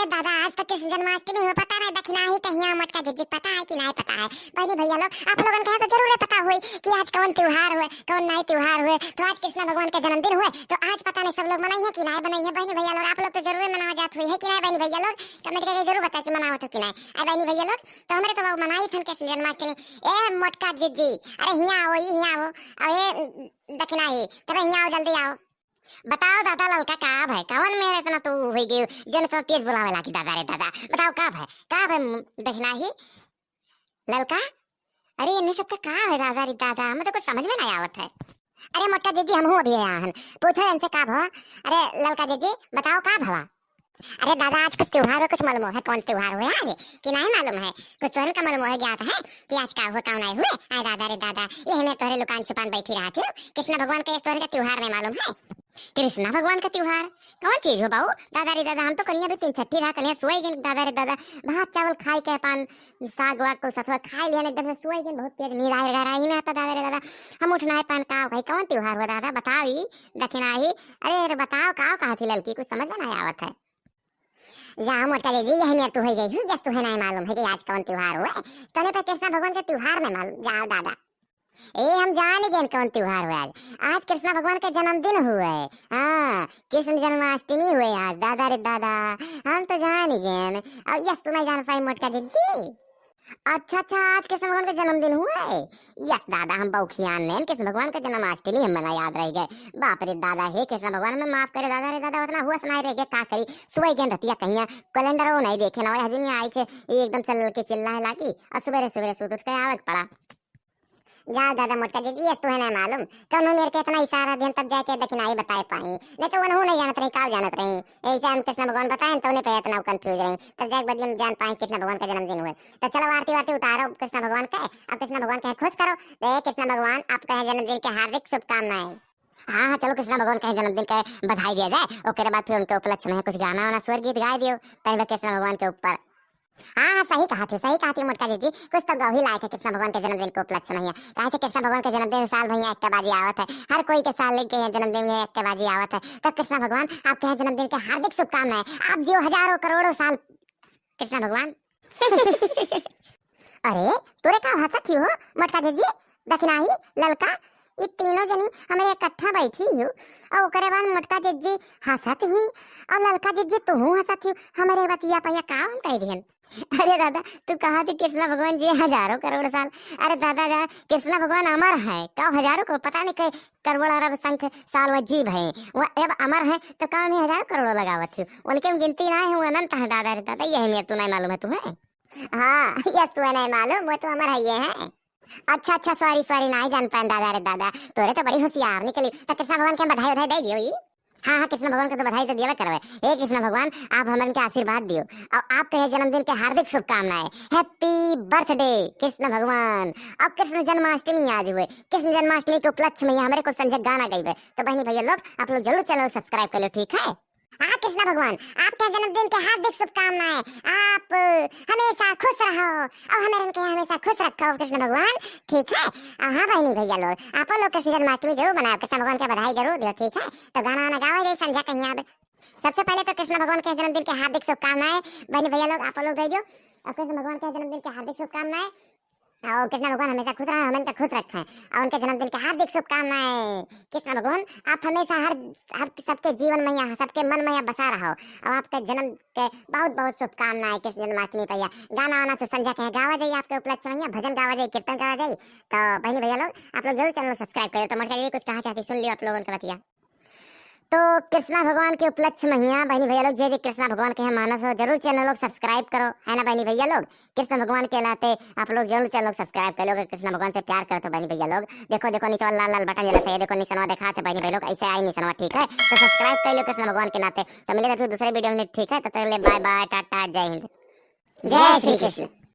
अरे दादा आज तक कृष्ण जन्माष्टमी हो पता नहीं दक्षिणा ही कहिया मटका झिझिक पता है कि नहीं पता है। बहनी भैया लोग आप लोगन के तो जरूर पता हुई कि आज कौन त्योहार हुए कौन नहीं त्योहार हुए। तो आज कृष्ण भगवान का जन्मदिन हुए तो आज पता नहीं सब लोग मनाई है कि नहीं बनाई है। बहनी भैया लोग आप लोग तो जरूर मनावा जात हुई है कि नहीं। बहनी भैया लोग कमेंट करके जरूर बताओ कि मनावत हो कि नहीं। अरे बहनी भैया लोग तो हमारे तो मनाई थन कृष्ण जन्माष्टमी। ए मटका झिझी अरे हिया आओ हिया आओ अरे दक्षिणा ही तब हिया आओ जल्दी आओ। बताओ दादा ललका काब है कौन मेरे इतना तू हो गई जन तो तेज बुलावे लागी दादा रे दादा बताओ काब है देखना ही ललका। अरे इन्हें सबका काब है दादा रे दादा हमें तो कुछ समझ में नहीं आवत है। अरे मोटा जीजी हम अभी आया हन पूछो इनसे काब हो। अरे ललका जीजी बताओ काब हवा। अरे दादा आज कुछ त्योहार कुछ मालूम है कौन त्योहार हुआ आज कि नहीं मालूम है। कुछ तोहन का मालूम है ज्ञात है कि आज का हुआ कौन आए हुए। अरे दादा रे दादा ये हमें तोहरे लुकान छुपान बैठी रहा थी कृष्ण भगवान का तोहरे का त्योहार नहीं मालूम है। कृष्णा भगवान का त्योहार कौन चीज हो बाबू। दादा रे दादा हम तो कलिया भी 3 छठी रहा कलिया सोई गए दादा रे दादा भात चावल खाई के पान साग वाग को सतवा खाई लिया एकदम से सोई गए बहुत तेज नींद आ रहा ही ना दादा रे दादा हम उठना है पान का भाई कौन त्योहार हुआ दादा बताओ ही दक्षिणा ही। अरे बताओ का कहा थी लड़की कुछ समझ में नहीं आवत है। जा मोटा जी यही मैं तो हो गई हूँ जस तुम्हें नहीं मालूम है कि आज कौन त्योहार हुआ तने पर कृष्णा भगवान का त्योहार नहीं मालूम। जाओ दादा ए हम जान गए कौन त्योहार हुआ आज। आज कृष्ण भगवान का जन्मदिन हुआ है। हाँ कृष्ण जन्माष्टमी हुए आज दादा रे दादा हम तो जान गए। अब यस तुम्हें जान पाई मोटका जी। अच्छा आज कृष्ण भगवान का जन्मदिन हुआ है। यस दादा हम बौखियान ने कृष्ण भगवान का जन्माष्टमी हम मना याद रह गए। बाप रे दादा हे कृष्ण भगवान में माफ करे दादा रे दादा उतना हुआ सुनाई रह गया का करी सुबह गए रतिया कहिया कैलेंडर वो नहीं देखे ना हजी नहीं आई थे एकदम से लड़के चिल्लाने लगी और सुबह सूत उठ कर आवत पड़ा। जाओ दादा मोटका जी यस तुम्हें नहीं मालूम तो मेरे के इतना इशारा दिन तब जाके दक्षिणाई बताए पाई नहीं तो उन्होंने नहीं जानत रही काव जानत रही ऐसे हम कृष्ण भगवान बताए तो उन्हें पे इतना कंफ्यूज रही तब जाके बदले जान पाए कृष्ण भगवान का जन्मदिन हुए। तो चलो आरती वारती उतारो कृष्ण भगवान का अब कृष्ण भगवान के खुश करो। कृष्ण भगवान आपका जन्मदिन के हार्दिक शुभकामनाएं। हाँ चलो कृष्ण भगवान का जन्मदिन का बधाई दिया जाए और बाद फिर उनके उपलक्ष्य में कुछ गाना वाना स्वर गीत गाए दियो पहले कृष्ण भगवान के ऊपर। हाँ सही कहा थी मोटका जी कुछ तो गौ ही लायक है कृष्ण भगवान के जन्मदिन को उपलक्ष्य में है। कहा कृष्ण भगवान के जन्मदिन साल भैया एक बाजी आवत है हर कोई के साल के जन्मदिन में एक बाजी आवत है। तब कृष्ण भगवान आपके जन्मदिन के हार्दिक शुभकामनाएं आप जियो हजारों करोड़ों साल कृष्ण भगवान। अरे तोरे का हंसा क्यों हो मोटका जी दक्षिणा ही ललका ये तीनों जनी हमारे इकट्ठा बैठी हूँ और ओकरे बाद मोटका जिज्जी हंसत ही और ललका जिज्जी तू हंसत ही हमारे बतिया पैया काम कह दिहन। अरे दादा तू कहा थी कृष्ण भगवान जी हजारों करोड़ साल। अरे दादा कृष्ण भगवान अमर है कौ हजारों करोड़ पता नहीं कई करोड़ अरब संख्य साल वो जीव है वो अब अमर है तो कौ में हजारों करोड़ों लगावत थी उनके गिनती ना है वो अनंत है दादा रे दादा यही मेरे तू नहीं मालूम है तुम्हें। हाँ यस तुम्हें नहीं मालूम वो तो अमर है ये है। अच्छा सॉरी नहीं जान पाए दादा रे दादा तोरे तो बड़ी होशियार निकली तो कृष्ण भगवान के बधाई बधाई दे दियो। हाँ कृष्ण भगवान को तो बधाई तो दिया करवे। हे कृष्ण भगवान आप हमारे के आशीर्वाद दियो और आपके जन्मदिन के हार्दिक शुभकामनाएं। हैप्पी बर्थडे कृष्ण भगवान। अब कृष्ण जन्माष्टमी आज हुए कृष्ण जन्माष्टमी के उपलक्ष्य में हमारे को संजय गाना गई तो बहनी भैया लोग आप लोग जरूर चैनल सब्सक्राइब कर लो ठीक है। हाँ कृष्ण भगवान आपके जन्मदिन के हार्दिक शुभकामनाएं आप हमेशा खुश रहो और हमें उनके हमेशा खुश रखो कृष्ण भगवान ठीक है। हाँ बहनी भैया लोग आप लोग कृष्ण जन्माष्टमी जरूर बनाओ कृष्ण भगवान का बधाई जरूर दो ठीक है। तो गाना वाना गावा दे संध्या कहीं आप सबसे पहले तो कृष्ण भगवान के जन्मदिन के हार्दिक शुभकामनाएं बहनी भैया लोग आप लोग दे दो और कृष्ण भगवान के जन्मदिन के हार्दिक शुभकामनाएं और कृष्ण भगवान हमेशा खुश रहे हमें खुश रखें और उनके जन्मदिन की हार्दिक शुभकामनाएं। कृष्ण भगवान आप हमेशा हर सबके जीवन में यहाँ सबके मन में यहाँ बसा रहो और आपके जन्म के बहुत शुभकामनाएं कृष्ण जन्माष्टमी पर। गाना वाना तो संजय कहे गावा जाइए आपके उपलक्ष्य में भजन गावा जाइए कीर्तन गावा जाइए। तो बहनी भैया लोग आप लोग जरूर चैनल सब्सक्राइब करो। तो मोटका कुछ कहा चाहती सुन लियो आप लोगों का बतिया। तो कृष्णा भगवान के उपलक्ष्य में हिया बहनी भैया लोग जे कृष्णा भगवान के मानस हो जरूर चैनल लोग सब्सक्राइब करो है ना बहनी भैया लोग। कृष्ण भगवान के नाते आप लोग जरूर चैनल सब्सक्राइब कर लो कृष्ण भगवान से प्यार करो तो बहनी भैया लोग। देखो नीचे वाला लाल बटन जला है देखो निशानवा दिखा थे बहनी भैया लोग ऐसे आई निशानवा ठीक है। तो सब्सक्राइब कर लो कृष्ण भगवान के नाते। तो मिलेगा दूसरे वीडियो में ठीक है। तो बाय बाय टाटा जय हिंद जय श्री कृष्ण।